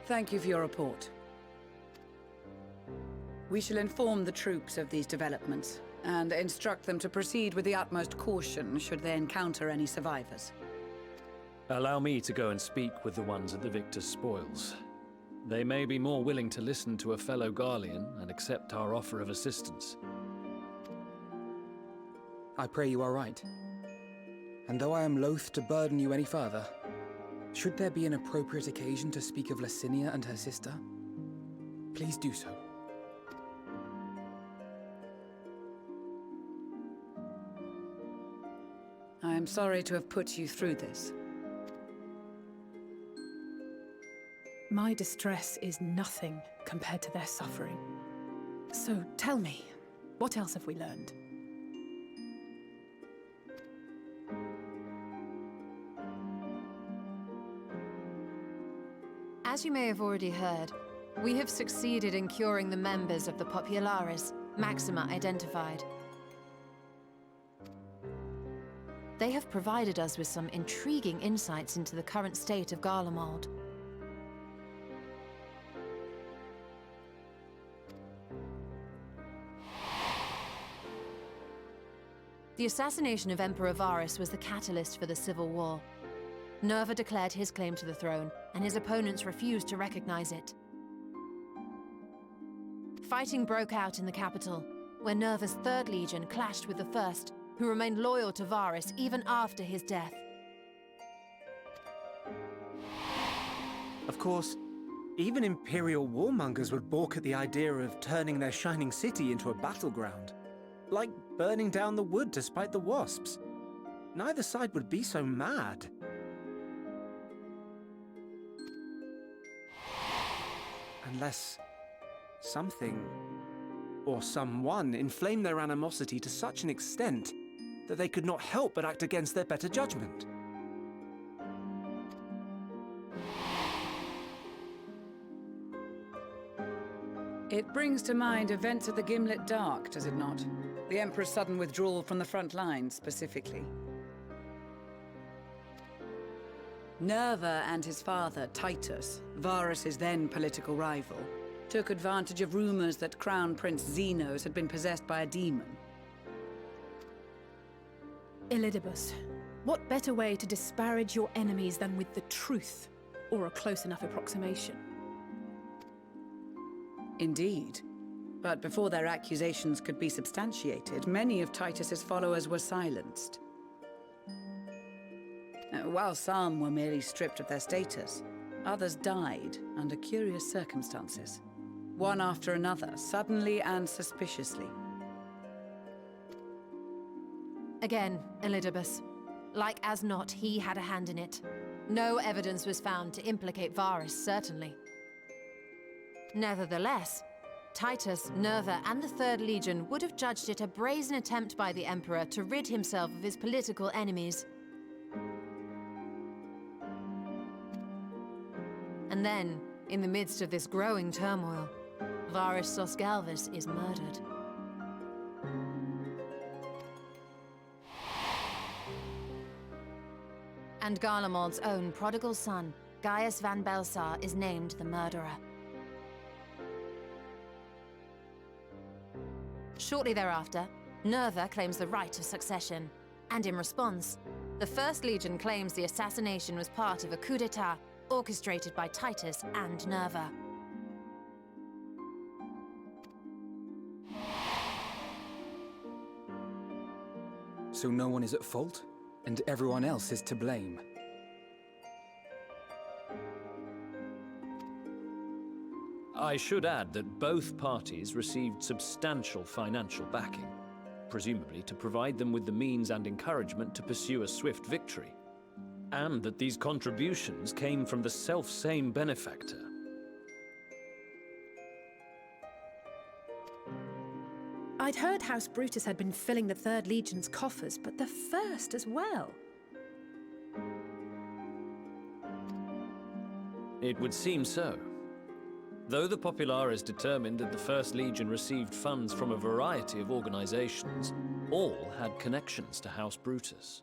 Thank you for your report. We shall inform the troops of these developments, and instruct them to proceed with the utmost caution should they encounter any survivors. Allow me to go and speak with the ones at the victor's spoils. They may be more willing to listen to a fellow Garlean and accept our offer of assistance. I pray you are right. And though I am loath to burden you any further, should there be an appropriate occasion to speak of Licinia and her sister, please do so. I am sorry to have put you through this. My distress is nothing compared to their suffering. So tell me, what else have we learned? As you may have already heard, we have succeeded in curing the members of the Populares, Maxima identified. They have provided us with some intriguing insights into the current state of Garlemald. The assassination of Emperor Varus was the catalyst for the civil war. Nerva declared his claim to the throne, and his opponents refused to recognize it. Fighting broke out in the capital, where Nerva's Third Legion clashed with the First, who remained loyal to Varus even after his death. Of course, even Imperial warmongers would balk at the idea of turning their shining city into a battleground. Like burning down the wood to spite the wasps. Neither side would be so mad. Unless something or someone inflamed their animosity to such an extent that they could not help but act against their better judgment. It brings to mind events at the Gimlet Dark, does it not? The Emperor's sudden withdrawal from the front lines, specifically. Nerva and his father, Titus, Varus's then political rival, took advantage of rumors that Crown Prince Zenos had been possessed by a demon. Elidibus, what better way to disparage your enemies than with the truth, or a close enough approximation? Indeed. But before their accusations could be substantiated, many of Titus's followers were silenced. While some were merely stripped of their status, others died under curious circumstances. One after another, suddenly and suspiciously. Again, Elidibus. Like as not, he had a hand in it. No evidence was found to implicate Varus, certainly. Nevertheless, Titus, Nerva, and the Third Legion would have judged it a brazen attempt by the Emperor to rid himself of his political enemies. And then, in the midst of this growing turmoil, Varus Sosgalvus is murdered. And Garlemald's own prodigal son, Gaius van Belsar, is named the murderer. Shortly thereafter, Nerva claims the right of succession, and in response, the First Legion claims the assassination was part of a coup d'etat orchestrated by Titus and Nerva. So no one is at fault, and everyone else is to blame. I should add that both parties received substantial financial backing, presumably to provide them with the means and encouragement to pursue a swift victory, and that these contributions came from the self-same benefactor. I'd heard House Brutus had been filling the Third Legion's coffers, but the First as well. It would seem so. Though the Populares determined that the First Legion received funds from a variety of organizations, all had connections to House Brutus.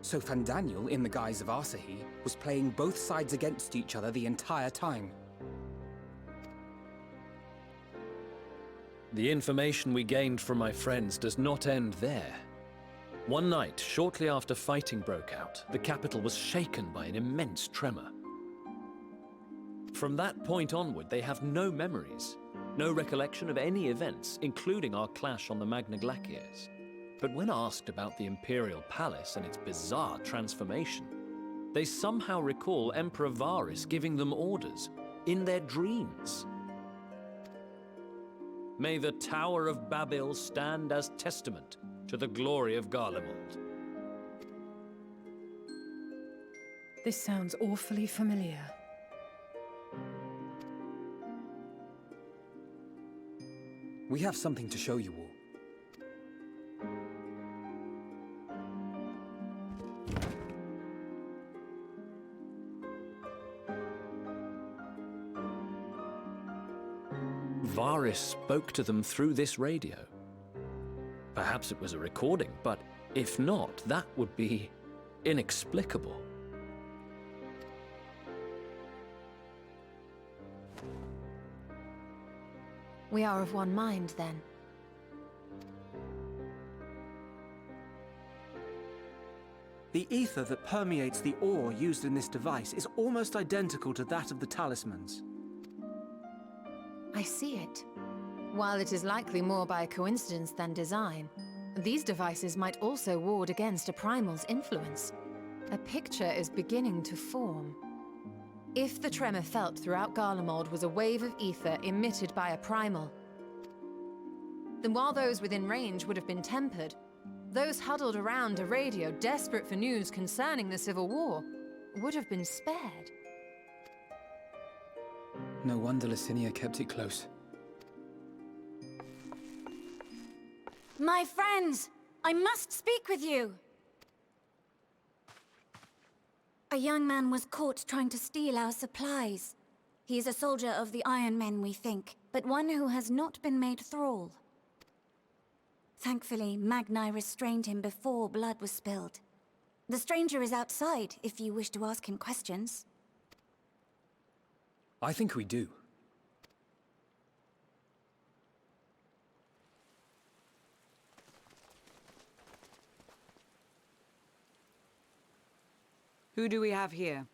So Fandaniel, in the guise of Asahi, was playing both sides against each other the entire time. The information we gained from my friends does not end there. One night, shortly after fighting broke out, the capital was shaken by an immense tremor. From that point onward, they have no memories, no recollection of any events, including our clash on the Magna Glaciers. But when asked about the Imperial Palace and its bizarre transformation, they somehow recall Emperor Varys giving them orders in their dreams. May the Tower of Babel stand as testament to the glory of Garlemald. This sounds awfully familiar. We have something to show you all. Varys spoke to them through this radio. Perhaps it was a recording, but if not, that would be inexplicable. We are of one mind, then. The ether that permeates the ore used in this device is almost identical to that of the talismans. I see it. While it is likely more by coincidence than design, these devices might also ward against a primal's influence. A picture is beginning to form. If the tremor felt throughout Garlemald was a wave of ether emitted by a primal, then while those within range would have been tempered, those huddled around a radio desperate for news concerning the Civil War would have been spared. No wonder Licinia kept it close. My friends, I must speak with you. A young man was caught trying to steal our supplies. He is a soldier of the Iron Men, we think, but one who has not been made thrall. Thankfully, Magni restrained him before blood was spilled. The stranger is outside, if you wish to ask him questions. I think we do. Who do we have here?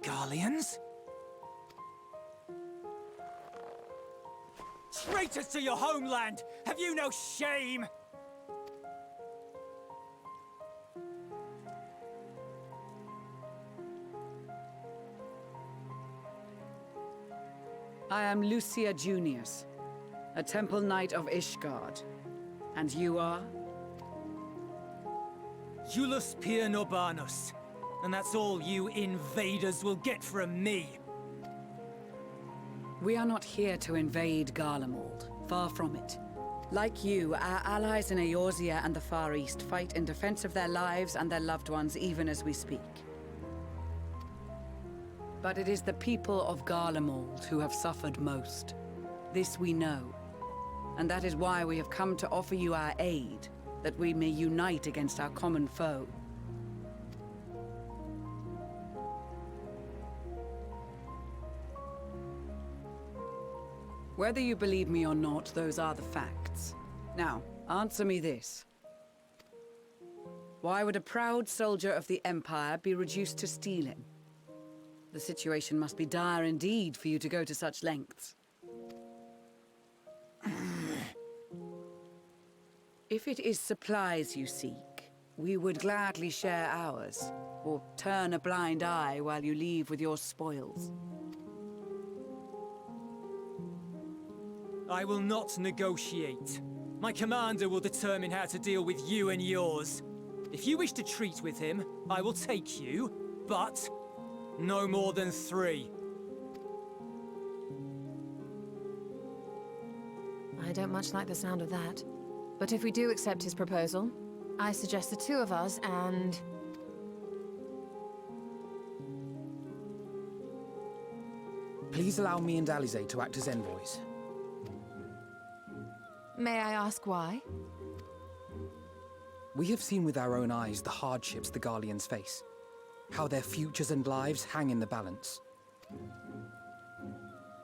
Garleans? Traitors to your homeland! Have you no shame? I am Lucia Junius, a Temple Knight of Ishgard. And you are? Julius Pier Norbanus. And that's all you invaders will get from me. We are not here to invade Garlemald. Far from it. Like you, our allies in Eorzea and the Far East fight in defense of their lives and their loved ones even as we speak. But it is the people of Garlemald who have suffered most. This we know. And that is why we have come to offer you our aid, that we may unite against our common foe. Whether you believe me or not, those are the facts. Now, answer me this. Why would a proud soldier of the Empire be reduced to stealing? The situation must be dire indeed for you to go to such lengths. If it is supplies you seek, we would gladly share ours, or turn a blind eye while you leave with your spoils. I will not negotiate. My commander will determine how to deal with you and yours. If you wish to treat with him, I will take you, but no more than 3. I don't much like the sound of that. But if we do accept his proposal, I suggest the 2 of us and... Please allow me and Alize to act as envoys. May I ask why? We have seen with our own eyes the hardships the Garleans face, how their futures and lives hang in the balance.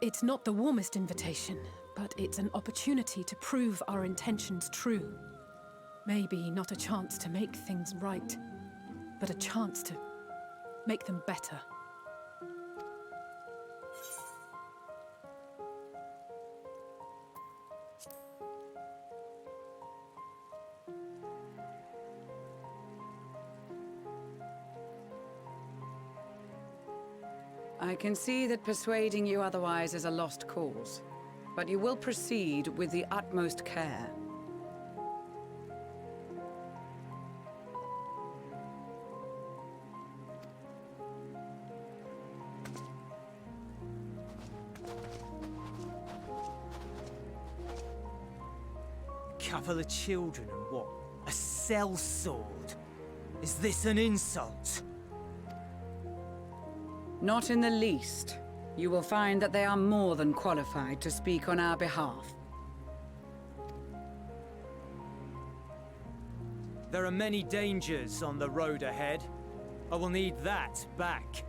It's not the warmest invitation, but it's an opportunity to prove our intentions true. Maybe not a chance to make things right, but a chance to make them better. I can see that persuading you otherwise is a lost cause, but you will proceed with the utmost care. Couple of children and what? A sellsword? Is this an insult? Not in the least. You will find that they are more than qualified to speak on our behalf. There are many dangers on the road ahead. I will need that back.